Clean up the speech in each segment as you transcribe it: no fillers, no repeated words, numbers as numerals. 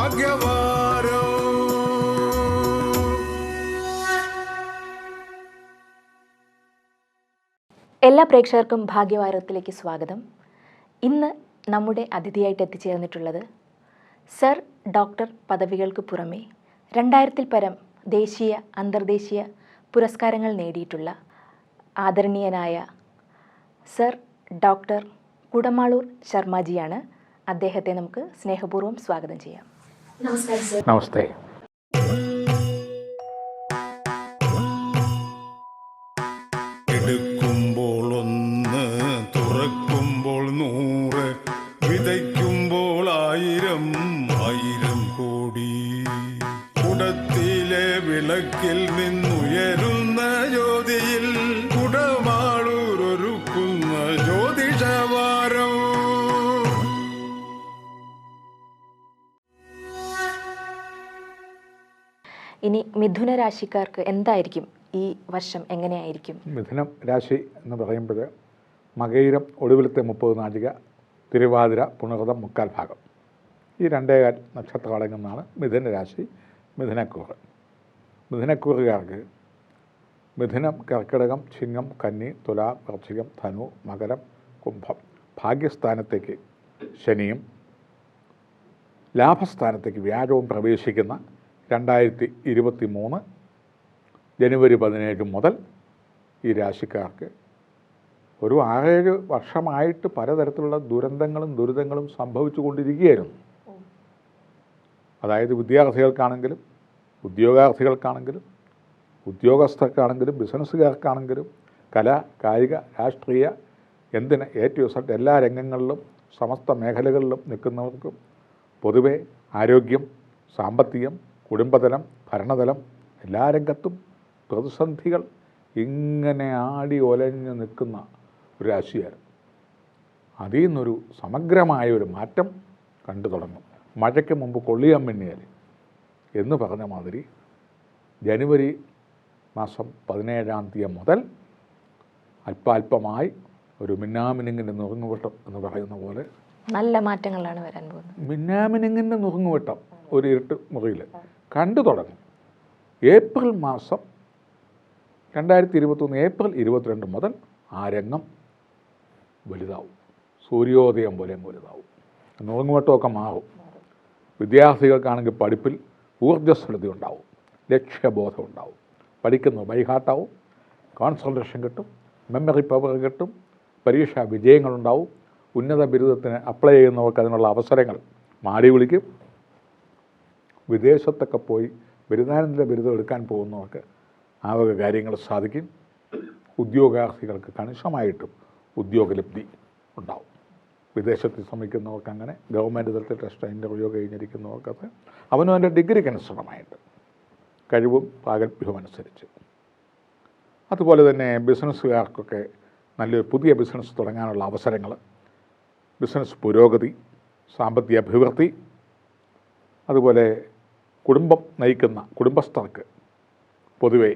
ഭാഗ്യവാരം. എല്ലാ പ്രേക്ഷകർക്കും ഭാഗ്യവാരത്തിലേക്ക് സ്വാഗതം. ഇന്ന് നമ്മുടെ അതിഥിയായിട്ട് എത്തിച്ചേർന്നിട്ടുള്ളത് സർ ഡോക്ടർ പദവികൾക്ക് പുറമെ 2000-ൽ പരം ദേശീയ അന്തർദേശീയ പുരസ്കാരങ്ങൾ നേടിയിട്ടുള്ള ആദരണീയനായ സർ ഡോക്ടർ കുടമാളൂർ ശർമാജിയാണ്. അദ്ദേഹത്തെ നമുക്ക് സ്നേഹപൂർവ്വം സ്വാഗതം ചെയ്യാം. നമസ്കാരം സർ. നമസ്തേ. എടുക്കുമ്പോൾ 1, തുറക്കുമ്പോൾ 100, വിതയ്ക്കുമ്പോൾ 1000 കോടി. കുടത്തിലെ വിളക്കിൽ നിന്നുയരുന്ന ജ്യോതിയിൽ കുടമാളൂരൊരുക്കുന്ന ജ്യോതിഷവാരം. ഇനി മിഥുന രാശിക്കാർക്ക് എന്തായിരിക്കും ഈ വർഷം, എങ്ങനെയായിരിക്കും? മിഥുനം രാശി എന്ന് പറയുമ്പോൾ മകയിരം ഒടുവിലത്തെ 30 നാഴിക, തിരുവാതിര പുണർതം 3/4 ഭാഗം, ഈ 2.25 നക്ഷത്രം അടങ്ങുന്നതാണ് മിഥുന രാശി. മിഥുനക്കൂറ്. മിഥുനക്കൂറുകാർക്ക് മിഥുനം, കർക്കിടകം, ചിങ്ങം, കന്നി, തുല, വൃശ്ചികം, ധനു, മകരം, കുംഭം ഭാഗ്യസ്ഥാനത്തേക്ക് ശനിയും ലാഭസ്ഥാനത്തേക്ക് വ്യാഴവും പ്രവേശിക്കുന്ന 2023 ജനുവരി 17 മുതൽ ഈ രാശിക്കാർക്ക് ഒരു 6-7 വർഷമായിട്ട് പലതരത്തിലുള്ള ദുരിതങ്ങളും സംഭവിച്ചു കൊണ്ടിരിക്കുകയായിരുന്നു. അതായത് വിദ്യാർത്ഥികൾക്കാണെങ്കിലും ഉദ്യോഗാർത്ഥികൾക്കാണെങ്കിലും ഉദ്യോഗസ്ഥർക്കാണെങ്കിലും ബിസിനസ്സുകാർക്കാണെങ്കിലും കല, കായിക, രാഷ്ട്രീയ, എന്തിന് A-Z എല്ലാ രംഗങ്ങളിലും സമസ്ത മേഖലകളിലും നിൽക്കുന്നവർക്കും പൊതുവെ ആരോഗ്യം, സാമ്പത്തികം, കുടുംബതലം, ഭരണതലം എല്ലാ രംഗത്തും പ്രതിസന്ധികൾ ഇങ്ങനെ ആടി ഒലഞ്ഞു നിൽക്കുന്ന ഒരു രാശിയായിരുന്നു. അതിൽ നിന്നൊരു സമഗ്രമായ ഒരു മാറ്റം കണ്ടു തുടങ്ങും. മഴയ്ക്ക് മുമ്പ് കൊള്ളിയാൻ മിന്നിയാൽ എന്ന് പറഞ്ഞ മാതിരി ജനുവരി മാസം 17-ാം തീയതി മുതൽ അല്പാൽപമായി ഒരു മിന്നാമിനുങ്ങിൻ്റെ നുറുങ്ങുവെട്ടം എന്ന് പറയുന്ന പോലെ നല്ല മാറ്റങ്ങളാണ് വരാൻ പോകുന്നത്. മിന്നാമിനുങ്ങിൻ്റെ നുറുങ്ങുവെട്ടം ഒരു ഇരുട്ട് മുറിയിൽ കണ്ടു തുടങ്ങും. ഏപ്രിൽ മാസം 2021 ഏപ്രിൽ 22 മുതൽ ആ രംഗം വലുതാവും. സൂര്യോദയം പോലെ വലുതാവും. നുറുങ്ങുവട്ടമൊക്കെ മാറും. വിദ്യാർത്ഥികൾക്കാണെങ്കിൽ പഠിപ്പിൽ ഊർജ്ജസ്വലത ഉണ്ടാവും, ലക്ഷ്യബോധം ഉണ്ടാവും, പഠിക്കുന്നത് ബൈഹാർട്ടാവും, കോൺസെൻട്രേഷൻ കിട്ടും, മെമ്മറി പവർ കിട്ടും, പരീക്ഷാ വിജയങ്ങളുണ്ടാവും. ഉന്നത ബിരുദത്തിന് അപ്ലൈ ചെയ്യുന്നവർക്ക് അതിനുള്ള അവസരങ്ങൾ മാടി വിളിക്കും. വിദേശത്തൊക്കെ പോയി ബിരുദാനന്തര ബിരുദം എടുക്കാൻ പോകുന്നവർക്ക് ആ വക കാര്യങ്ങൾ സാധിക്കും. ഉദ്യോഗാർത്ഥികൾക്ക് കണിശമായിട്ടും ഉദ്യോഗലബ്ധി ഉണ്ടാവും. വിദേശത്ത് ശ്രമിക്കുന്നവർക്ക് അങ്ങനെ, ഗവൺമെൻറ് തലത്തിൽ ടെസ്റ്റ് ഇൻ്റർവ്യൂ കഴിഞ്ഞിരിക്കുന്നവർക്കത് അവനവൻ്റെ ഡിഗ്രിക്കനുസൃതമായിട്ട് കഴിവും പ്രാഗൽഭ്യവും അനുസരിച്ച്. അതുപോലെ തന്നെ ബിസിനസ്സുകാർക്കൊക്കെ നല്ലൊരു പുതിയ ബിസിനസ് തുടങ്ങാനുള്ള അവസരങ്ങൾ, ബിസിനസ് പുരോഗതി, സാമ്പത്തിക അഭിവൃദ്ധി, അതുപോലെ കുടുംബം നയിക്കുന്ന കുടുംബസ്ഥർക്ക് പൊതുവെ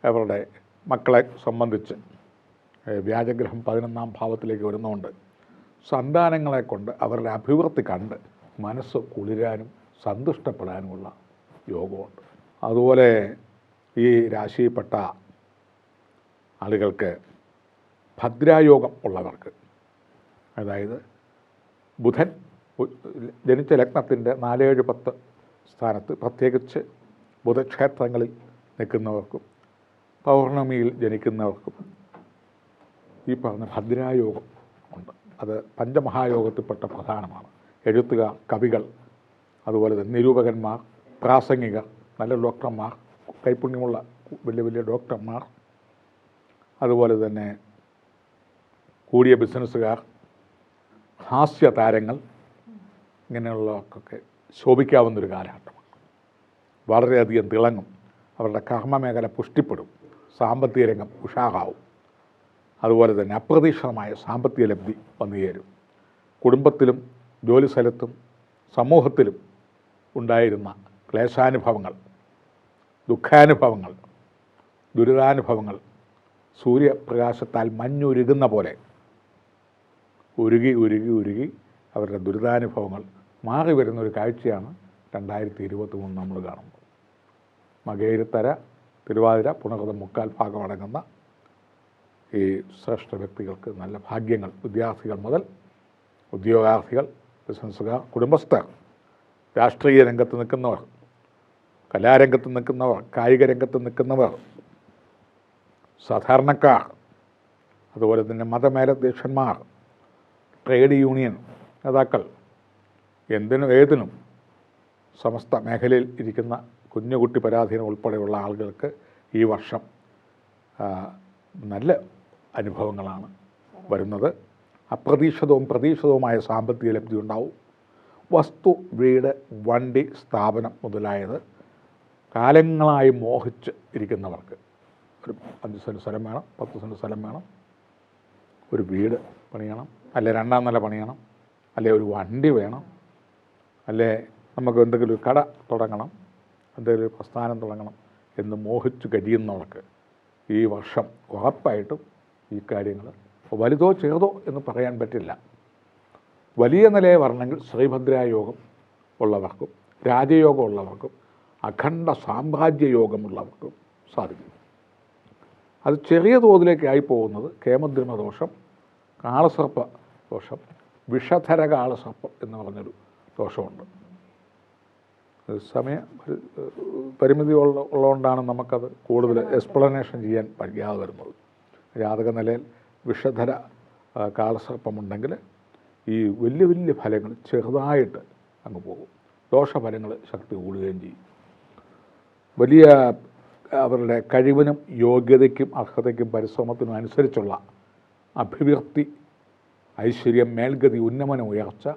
അവരുടെ മക്കളെ സംബന്ധിച്ച് വ്യാജഗ്രഹം 11-ാം ഭാവത്തിലേക്ക് വരുന്നതുകൊണ്ട് സന്താനങ്ങളെ കൊണ്ട് അവരുടെ അഭിവൃദ്ധി കണ്ട് മനസ്സ് കുളിരാനും സന്തുഷ്ടപ്പെടാനുമുള്ള യോഗമുണ്ട്. അതുപോലെ ഈ രാശിയിൽപ്പെട്ട ആളുകൾക്ക് ഭദ്രായോഗം ഉള്ളവർക്ക്, അതായത് ബുധൻ ജനിച്ച ലഗ്നത്തിൻ്റെ 4, 7, 10 സ്ഥാനത്ത് പ്രത്യേകിച്ച് ബുധക്ഷേത്രങ്ങളിൽ നിൽക്കുന്നവർക്കും പൗർണമിയിൽ ജനിക്കുന്നവർക്കും ഈ പറഞ്ഞ ഭദ്രായോഗം ഉണ്ട്. അത് പഞ്ചമഹായോഗത്തിൽപ്പെട്ട പ്രധാനമാണ്. എഴുത്തുകാർ, കവികൾ, അതുപോലെ തന്നെ നിരൂപകന്മാർ, പ്രാസംഗികർ, നല്ല ഡോക്ടർമാർ, കൈപുണ്യമുള്ള വലിയ വലിയ ഡോക്ടർമാർ, അതുപോലെ തന്നെ കൂടിയ ബിസിനസ്സുകാർ, ഹാസ്യ താരങ്ങൾ, ഇങ്ങനെയുള്ളവർക്കൊക്കെ ശോഭിക്കാവുന്നൊരു കാലഘട്ടമാണ്. വളരെയധികം തിളങ്ങും. അവരുടെ കർമ്മമേഖല പുഷ്ടിപ്പെടും. സാമ്പത്തിക രംഗം ഉഷാറാവും. അതുപോലെ തന്നെ അപ്രതീക്ഷിതമായ സാമ്പത്തിക ലബ്ധി വന്നു ചേരും. കുടുംബത്തിലും ജോലിസ്ഥലത്തും സമൂഹത്തിലും ഉണ്ടായിരുന്ന ക്ലേശാനുഭവങ്ങൾ, ദുഃഖാനുഭവങ്ങൾ, ദുരിതാനുഭവങ്ങൾ സൂര്യപ്രകാശത്താൽ മഞ്ഞുരുകുന്ന പോലെ ഉരുകി ഉരുകി ഉരുകി അവരുടെ ദുരിതാനുഭവങ്ങൾ മാറി വരുന്നൊരു കാഴ്ചയാണ് 2023 നമ്മൾ കാണുന്നു. മകയിരത്തര, തിരുവാതിര, പുണർതം മുക്കാൽ ഭാഗം അടങ്ങുന്ന ഈ ശ്രേഷ്ഠ വ്യക്തികൾക്ക് നല്ല ഭാഗ്യങ്ങൾ, വിദ്യാർത്ഥികൾ മുതൽ ഉദ്യോഗാർത്ഥികൾ, ബിസിനസ്സുകാർ, കുടുംബസ്ഥർ, രാഷ്ട്രീയ രംഗത്ത് നിൽക്കുന്നവർ, കലാരംഗത്ത് നിൽക്കുന്നവർ, കായിക രംഗത്ത് നിൽക്കുന്നവർ, സാധാരണക്കാർ, അതുപോലെ തന്നെ മതമേലധ്യക്ഷന്മാർ, ട്രേഡ് യൂണിയൻ നേതാക്കൾ, എന്തിനും ഏതിനും സമസ്ത മേഖലയിൽ ഇരിക്കുന്ന കുഞ്ഞുകുട്ടി പരാധീനം ഉൾപ്പെടെയുള്ള ആളുകൾക്ക് ഈ വർഷം നല്ല അനുഭവങ്ങളാണ് വരുന്നത്. അപ്രതീക്ഷിതവും പ്രതീക്ഷിതവുമായ സാമ്പത്തിക ലബ്ധി ഉണ്ടാവും. വസ്തു, വീട്, വണ്ടി, സ്ഥാപനം മുതലായത് കാലങ്ങളായി മോഹിച്ച് ഇരിക്കുന്നവർക്ക് ഒരു 5 സെൻറ്റ് സ്ഥലം വേണം, 10 സെൻറ്റ് സ്ഥലം വേണം, ഒരു വീട് പണിയണം, അല്ലെ 2ാം നില പണിയണം, അല്ലെ ഒരു വണ്ടി വേണം, അല്ലെ നമുക്ക് എന്തെങ്കിലും ഒരു കട തുടങ്ങണം, എന്തെങ്കിലും ഒരു പ്രസ്ഥാനം തുടങ്ങണം എന്ന് മോഹിച്ച് കഴിയുന്നവർക്ക് ഈ വർഷം ഉറപ്പായിട്ടും ഈ കാര്യങ്ങൾ വലുതോ ചെറുതോ എന്ന് പറയാൻ പറ്റില്ല. വലിയ നിലയെ വരണമെങ്കിൽ ശ്രീഭദ്രായോഗം ഉള്ളവർക്കും രാജയോഗം ഉള്ളവർക്കും അഖണ്ഡ സാമ്രാജ്യ യോഗമുള്ളവർക്കും സാധിക്കും. അത് ചെറിയ തോതിലേക്കായി പോകുന്നത് കേമദ്രുമ ദോഷം, കാളസർപ്പ ദോഷം, വിഷധര കാളസർപ്പം എന്ന് പറഞ്ഞൊരു ദോഷമുണ്ട്. സമയ പരിമിതി ഉള്ളതുകൊണ്ടാണ് നമുക്കത് കൂടുതൽ എക്സ്പ്ലനേഷൻ ചെയ്യാൻ കഴിയാതെ വരുന്നത്. ജാതക നിലയിൽ വിഷധര കാളസർപ്പമുണ്ടെങ്കിൽ ഈ വലിയ വലിയ ഫലങ്ങൾ ചെറുതായിട്ട് അങ്ങ് പോകും, ദോഷഫലങ്ങൾ ശക്തി കൂടുകയും ചെയ്യും. വലിയ അവരുടെ കഴിവിനും യോഗ്യതയ്ക്കും അർഹതയ്ക്കും പരിശ്രമത്തിനും അനുസരിച്ചുള്ള അഭിവൃദ്ധി, ഐശ്വര്യം, മേൽഗതി, ഉന്നമനം, ഉയർച്ച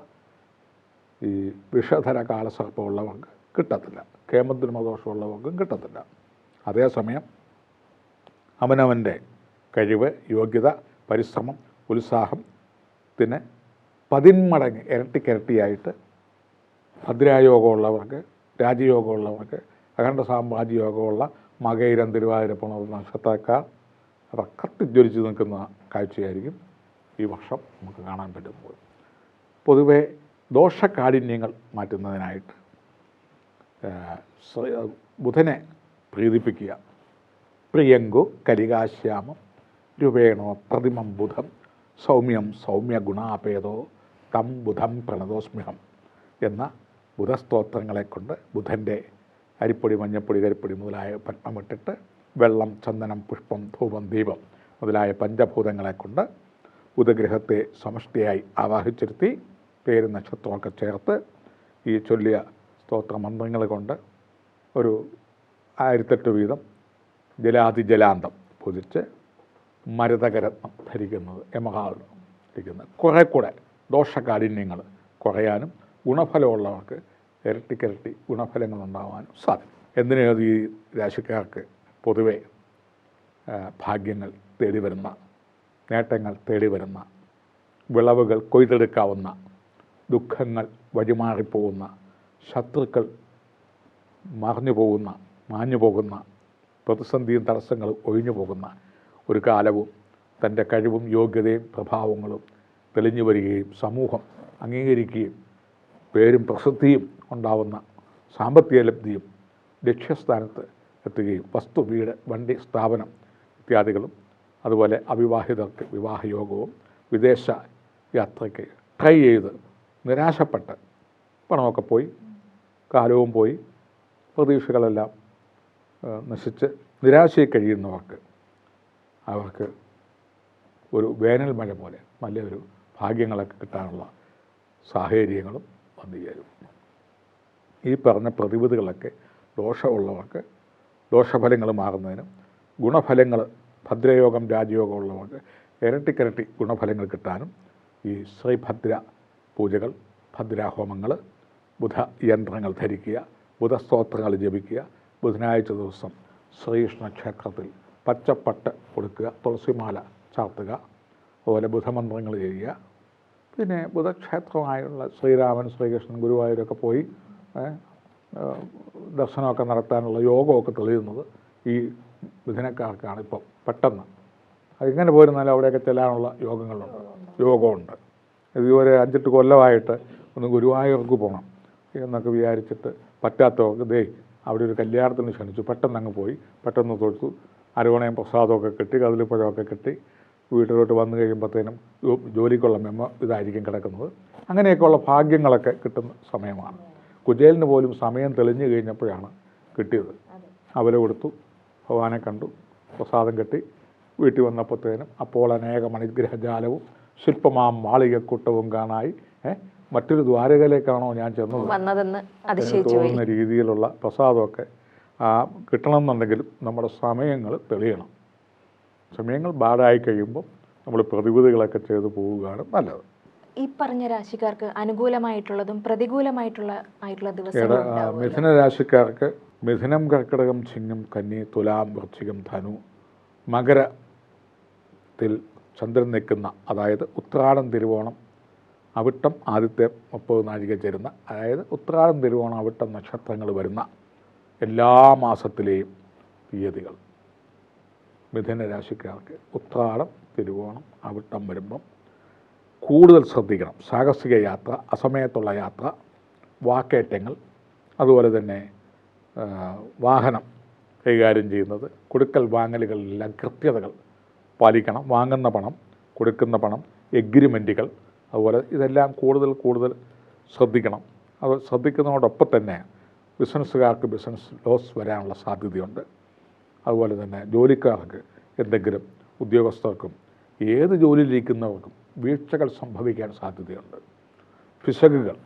ഈ വിഷധര കാലസർപ്പമുള്ളവർക്ക് കിട്ടത്തില്ല, കേമദ്രുമദോഷമുള്ളവർക്കും കിട്ടത്തില്ല. അതേസമയം അവനവൻ്റെ കഴിവ്, യോഗ്യത, പരിശ്രമം, ഉത്സാഹത്തിന് 10 മടങ്ങ് ഇരട്ടിക്കിരട്ടിയായിട്ട് ഭദ്രായോഗമുള്ളവർക്ക്, രാജയോഗമുള്ളവർക്ക്, അഖണ്ഡ സാമ്രാജ്യ യോഗമുള്ള മകയിരം, തിരുവാതിര, പുണർതം നക്ഷത്രക്കാർ അവർ കത്തിജ്വലിച്ച് നിൽക്കുന്ന കാഴ്ചയായിരിക്കും ഈ വർഷം നമുക്ക് കാണാൻ പറ്റുന്നത്. പൊതുവെ ദോഷകാഠിന്യങ്ങൾ മാറ്റുന്നതിനായിട്ട് ബുധനെ പ്രീതിപ്പിക്കുക. പ്രിയങ്കു കലികാശ്യാമം രൂപേണോ പ്രതിമം ബുധം സൗമ്യം സൗമ്യ ഗുണാപേതോ തം ബുധം പ്രണതോസ്മ്യഹം എന്ന ബുധസ്തോത്രങ്ങളെ കൊണ്ട് ബുധൻ്റെ അരിപ്പൊടി, മഞ്ഞപ്പൊടി, കരിപ്പൊടി മുതലായ പത്മമിട്ടിട്ട് വെള്ളം, ചന്ദനം, പുഷ്പം, ധൂപം, ദീപം മുതലായ പഞ്ചഭൂതങ്ങളെ കൊണ്ട് ബുധഗ്രഹത്തെ സമഷ്ടിയായി ആവാഹിച്ചിരുത്തി പേര്, നക്ഷത്രമൊക്കെ ചേർത്ത് ഈ ചൊല്ലിയ സ്തോത്ര മന്ത്രങ്ങൾ കൊണ്ട് ഒരു 1008 വീതം ജലാതിജലാന്തം പൂജിച്ച് മരതകരത്നം ധരിക്കുന്നത്, എമഹാൾ ധരിക്കുന്നത് കുറേ കൂടെ ദോഷകാഠിന്യങ്ങൾ കുറയാനും ഗുണഫലമുള്ളവർക്ക് ഇരട്ടിക്കിരട്ടി ഗുണഫലങ്ങൾ ഉണ്ടാകാനും സാധിക്കും. എന്തിനേത് ഈ രാശിക്കാർക്ക് പൊതുവെ ഭാഗ്യങ്ങൾ തേടി വരുന്ന, നേട്ടങ്ങൾ തേടി വരുന്ന, വിളവുകൾ കൊയ്തെടുക്കാവുന്ന, ദുഃഖങ്ങൾ വഴിമാറിപ്പോകുന്ന, ശത്രുക്കൾ മാഞ്ഞു പോകുന്ന, പ്രതിസന്ധിയും തടസ്സങ്ങളും ഒഴിഞ്ഞു പോകുന്ന ഒരു കാലവും തൻ്റെ കഴിവും യോഗ്യതയും പ്രഭാവങ്ങളും തെളിഞ്ഞു വരികയും സമൂഹം അംഗീകരിക്കുകയും പേരും പ്രസിദ്ധിയും ഉണ്ടാവുന്ന സാമ്പത്തിക ലബ്ധിയും ലക്ഷ്യസ്ഥാനത്ത് എത്തുകയും വസ്തു, വീട്, വണ്ടി, സ്ഥാപനം ഇത്യാദികളും, അതുപോലെ അവിവാഹിതർക്ക് വിവാഹയോഗവും, വിദേശ യാത്രയ്ക്ക് ട്രൈ ചെയ്ത് നിരാശപ്പെട്ട് പണമൊക്കെ പോയി, കാലവും പോയി, പ്രതീക്ഷകളെല്ലാം നശിച്ച് നിരാശയിൽ കഴിയുന്നവർക്ക് അവർക്ക് ഒരു വേനൽ മഴ പോലെ നല്ലൊരു ഭാഗ്യങ്ങളൊക്കെ കിട്ടാനുള്ള സാഹചര്യങ്ങളും വന്നു ചേരും. ഈ പറഞ്ഞ പ്രതിവിധികളൊക്കെ ദോഷമുള്ളവർക്ക് ദോഷഫലങ്ങൾ മാറുന്നതിനും ഗുണഫലങ്ങൾ ഭദ്രയോഗം, രാജയോഗം ഉള്ളവർക്ക് ഇരട്ടിക്കിരട്ടി ഗുണഫലങ്ങൾ കിട്ടാനും ഈ ശ്രീഭദ്ര പൂജകൾ, ഭദ്രാഹോമങ്ങൾ, ബുധ യന്ത്രങ്ങൾ ധരിക്കുക, ബുധസ്തോത്രങ്ങൾ ജപിക്കുക, ബുധനാഴ്ച ദിവസം ശ്രീകൃഷ്ണ ക്ഷേത്രത്തിൽ പച്ചപ്പട്ട് കൊടുക്കുക, തുളസിമാല ചാർത്തുക, അതുപോലെ ബുധമന്ത്രങ്ങൾ ചെയ്യുക. പിന്നെ ബുധക്ഷേത്രമായുള്ള ശ്രീരാമൻ, ശ്രീകൃഷ്ണൻ, ഗുരുവായൂരൊക്കെ പോയി ദർശനമൊക്കെ നടത്താനുള്ള യോഗമൊക്കെ തെളിയുന്നത് ഈ ബുധനക്കാർക്കാണ്. ഇപ്പം പെട്ടെന്ന് അതിങ്ങനെ പോയിരുന്നാലും അവിടെയൊക്കെ ചെല്ലാനുള്ള യോഗമുണ്ട്. ഇതുവരെ 5-8 കൊല്ലമായിട്ട് ഒന്ന് ഗുരുവായൂർക്ക് പോകണം, എന്നൊക്കെ വിചാരിച്ചിട്ട് പറ്റാത്തവർക്ക് ദേ അവിടെ ഒരു കല്യാണത്തിന് ക്ഷണിച്ചു, പെട്ടെന്ന് അങ്ങ് പോയി, പെട്ടെന്ന് തൊഴുത്തു, അരവണയും പ്രസാദമൊക്കെ കിട്ടി, കദളിപ്പഴമൊക്കെ കിട്ടി, വീട്ടിലോട്ട് വന്നു കഴിയുമ്പോഴത്തേനും ജോലിക്കുള്ള മെമ്മ ഇതായിരിക്കും കിടക്കുന്നത്. അങ്ങനെയൊക്കെയുള്ള ഭാഗ്യങ്ങളൊക്കെ കിട്ടുന്ന സമയമാണ്. കുചേലിന് പോലും സമയം തെളിഞ്ഞു കഴിഞ്ഞപ്പോഴാണ് കിട്ടിയത്. അവരെ കൊടുത്തു, ഭഗവാനെ കണ്ടു, പ്രസാദം കെട്ടി, വീട്ടിൽ വന്നപ്പോഴത്തേനും അപ്പോൾ അനേകം അനുഗ്രഹജാലവും ശില്പമാം മാളികക്കൂട്ടവും കാണായി മറ്റൊരു ദ്വാരകയിലേക്കാണോ ഞാൻ ചെന്നത് തോന്നുന്ന രീതിയിലുള്ള പ്രസാദമൊക്കെ കിട്ടണമെന്നുണ്ടെങ്കിലും നമ്മുടെ സമയങ്ങൾ തെളിയണം. സമയങ്ങൾ ബാഡായി കഴിയുമ്പോൾ നമ്മൾ പ്രതിവിധികളൊക്കെ ചെയ്ത് പോവുകയാണ് നല്ലത്. ഈ പറഞ്ഞ രാശിക്കാർക്ക് അനുകൂലമായിട്ടുള്ളതും പ്രതികൂലമായിട്ടുള്ള ദിവസങ്ങൾ മിഥുന രാശിക്കാർക്ക് മിഥുനം, കർക്കിടകം, ചിങ്ങം, കന്നി, തുലാം, വൃശ്ചികം, ധനു, മകരത്തിൽ ചന്ദ്രൻ നിൽക്കുന്ന, അതായത് ഉത്രാടം, തിരുവോണം, അവിട്ടം ആദ്യത്തെ 30 നാഴിക ചേരുന്ന, അതായത് ഉത്രാടം, തിരുവോണം, അവിട്ടം നക്ഷത്രങ്ങൾ വരുന്ന എല്ലാ മാസത്തിലെയും തീയതികൾ മിഥുന രാശിക്കാർക്ക് ഉത്രാടം, തിരുവോണം, അവിട്ടം വരുമ്പം കൂടുതൽ ശ്രദ്ധിക്കണം. സാഹസിക യാത്ര, അസമയത്തുള്ള യാത്ര, വാക്കേറ്റങ്ങൾ, അതുപോലെ തന്നെ വാഹനം കൈകാര്യം ചെയ്യുന്നത്, കൊടുക്കൽ വാങ്ങലുകളിലെല്ലാം കൃത്യതകൾ പാലിക്കണം. വാങ്ങുന്ന പണം, കൊടുക്കുന്ന പണം, എഗ്രിമെൻറ്റുകൾ, അതുപോലെ ഇതെല്ലാം കൂടുതൽ ശ്രദ്ധിക്കണം. അത് ശ്രദ്ധിക്കുന്നതോടൊപ്പം തന്നെ ബിസിനസ്സുകാർക്ക് ബിസിനസ് ലോസ് വരാനുള്ള സാധ്യതയുണ്ട്. അതുപോലെ തന്നെ ജോലിക്കാർക്ക് എന്തെങ്കിലും, ഉദ്യോഗസ്ഥർക്കും ഏത് ജോലിയിലിരിക്കുന്നവർക്കും വീഴ്ചകൾ സംഭവിക്കാൻ സാധ്യതയുണ്ട്. പിശകുകൾ,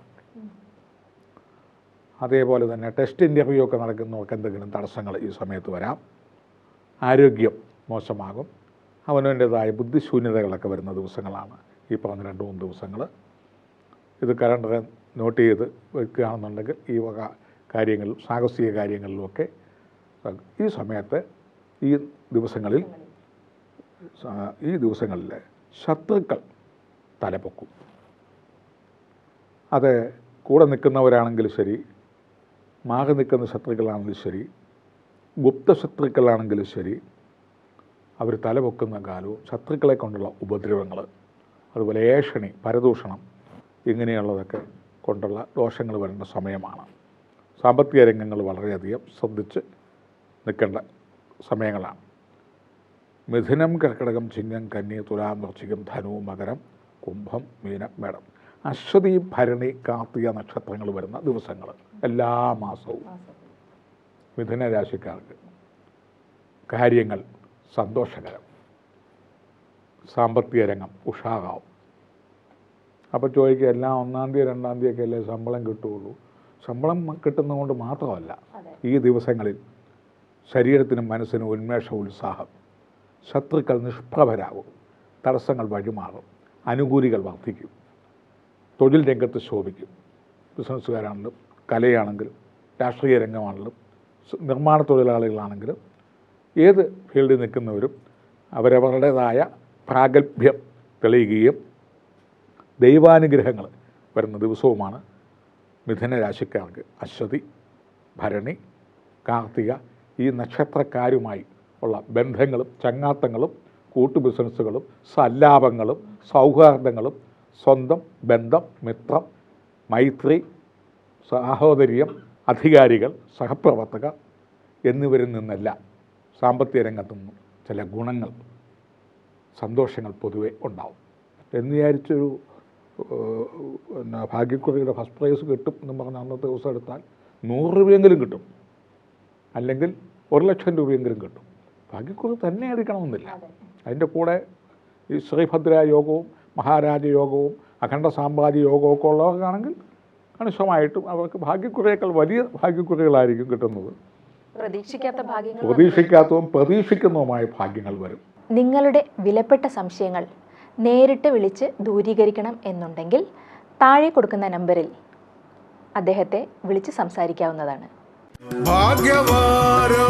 അതേപോലെ തന്നെ ടെസ്റ്റ് ഇൻ്റർവ്യൂ ഒക്കെ നടക്കുന്നവർക്ക് എന്തെങ്കിലും തടസ്സങ്ങൾ ഈ സമയത്ത് വരാം. ആരോഗ്യം മോശമാകും. അവനവൻ്റേതായ ബുദ്ധിശൂന്യതകളൊക്കെ വരുന്ന ദിവസങ്ങളാണ് ഈ പറഞ്ഞ 2-3 ദിവസങ്ങൾ. ഇത് കലണ്ടർ നോട്ട് ചെയ്ത് വയ്ക്കുകയാണെന്നുണ്ടെങ്കിൽ ഈ വക കാര്യങ്ങളിലും സാഹസിക കാര്യങ്ങളിലുമൊക്കെ ഈ സമയത്ത് ഈ ദിവസങ്ങളിൽ ശത്രുക്കൾ തലപൊക്കും. അത് കൂടെ നിൽക്കുന്നവരാണെങ്കിലും ശരി, മാറി നിൽക്കുന്ന ശത്രുക്കളാണെങ്കിലും ശരി, ഗുപ്തശത്രുക്കളാണെങ്കിലും ശരി, അവർ തലപൊക്കുന്ന കാലവും ശത്രുക്കളെ കൊണ്ടുള്ള ഉപദ്രവങ്ങൾ, അതുപോലെ ഏഷണി, പരദൂഷണം, ഇങ്ങനെയുള്ളതൊക്കെ കൊണ്ടുള്ള ദോഷങ്ങൾ വരേണ്ട സമയമാണ്. സാമ്പത്തിക രംഗങ്ങൾ വളരെയധികം ശ്രദ്ധിച്ച് നിൽക്കേണ്ട സമയങ്ങളാണ്. മിഥുനം, കർക്കിടകം, ചിങ്ങം, കന്നി, തുലാം, വൃശ്ചികം, ധനു, മകരം, കുംഭം, മീനം, മേടം, അശ്വതി, ഭരണി, കാർത്തിക നക്ഷത്രങ്ങൾ വരുന്ന ദിവസങ്ങൾ എല്ലാ മാസവും മിഥുന രാശിക്കാർക്ക് കാര്യങ്ങൾ സന്തോഷകരം. സാമ്പത്തിക രംഗം ഉഷാറാവും. അപ്പോൾ ചോദിക്കുക, എല്ലാം 1-ാം തീയതി 2-ാം തീയതിയൊക്കെ അല്ലേ ശമ്പളം കിട്ടുകയുള്ളൂ? ശമ്പളം കിട്ടുന്നതുകൊണ്ട് മാത്രമല്ല, ഈ ദിവസങ്ങളിൽ ശരീരത്തിനും മനസ്സിനും ഉന്മേഷം, ഉത്സാഹം, ശത്രുക്കൾ നിഷ്പ്രഭരാകും, തടസ്സങ്ങൾ വഴിമാറും, അനുകൂലികൾ വർദ്ധിക്കും, തൊഴിൽ രംഗത്ത് ശോഭിക്കും. ബിസിനസ്സുകാരാണെങ്കിലും, കലയാണെങ്കിലും, രാഷ്ട്രീയ രംഗമാണെങ്കിലും, നിർമ്മാണ തൊഴിലാളികളാണെങ്കിലും, ഏത് ഫീൽഡിൽ നിൽക്കുന്നവരും അവരവരുടേതായ പ്രാഗൽഭ്യം തെളിയുകയും ദൈവാനുഗ്രഹങ്ങൾ വരുന്ന ദിവസവുമാണ് മിഥുന രാശിക്കാർക്ക്. അശ്വതി, ഭരണി, കാർത്തിക ഈ നക്ഷത്രക്കാരുമായി ഉള്ള ബന്ധങ്ങളും ചങ്ങാത്തങ്ങളും കൂട്ടു ബിസിനസ്സുകളും സല്ലാപങ്ങളും സൗഹാർദ്ദങ്ങളും സ്വന്തം ബന്ധം, മിത്രം, മൈത്രി, സഹോദര്യം, അധികാരികൾ, സഹപ്രവർത്തകർ എന്നിവരിൽ നിന്നെല്ലാം സാമ്പത്തിക രംഗത്തു നിന്നും ചില ഗുണങ്ങൾ, സന്തോഷങ്ങൾ പൊതുവെ ഉണ്ടാവും. എന്ന് വിചാരിച്ചൊരു ഭാഗ്യക്കുറിയുടെ ഫസ്റ്റ് പ്രൈസ് കിട്ടും എന്ന് പറഞ്ഞ് അന്നത്തെ ദിവസം എടുത്താൽ 100 രൂപയെങ്കിലും കിട്ടും, അല്ലെങ്കിൽ 1,00,000 രൂപയെങ്കിലും കിട്ടും. ഭാഗ്യക്കുറി തന്നെ എടുക്കണമെന്നില്ല. അതിൻ്റെ കൂടെ ഈ ശ്രീഭദ്ര യോഗവും മഹാരാജ യോഗവും അഖണ്ഡ സാമ്രാജ്യ യോഗവും ഒക്കെ ഉള്ളവർക്കാണെങ്കിൽ കണിശമായിട്ടും അവർക്ക് ഭാഗ്യക്കുറിയേക്കാൾ വലിയ ഭാഗ്യക്കുറികളായിരിക്കും കിട്ടുന്നത്. പ്രതീക്ഷിക്കാത്തതും പ്രതീക്ഷിക്കുന്നതുമായ ഭാഗ്യങ്ങൾ വരും. നിങ്ങളുടെ വിലപ്പെട്ട സംശയങ്ങൾ നേരിട്ട് വിളിച്ച് ദൂരീകരിക്കണം എന്നുണ്ടെങ്കിൽ താഴെ കൊടുക്കുന്ന നമ്പറിൽ അദ്ദേഹത്തെ വിളിച്ച് സംസാരിക്കാവുന്നതാണ്. ഭാഗ്യവാരോ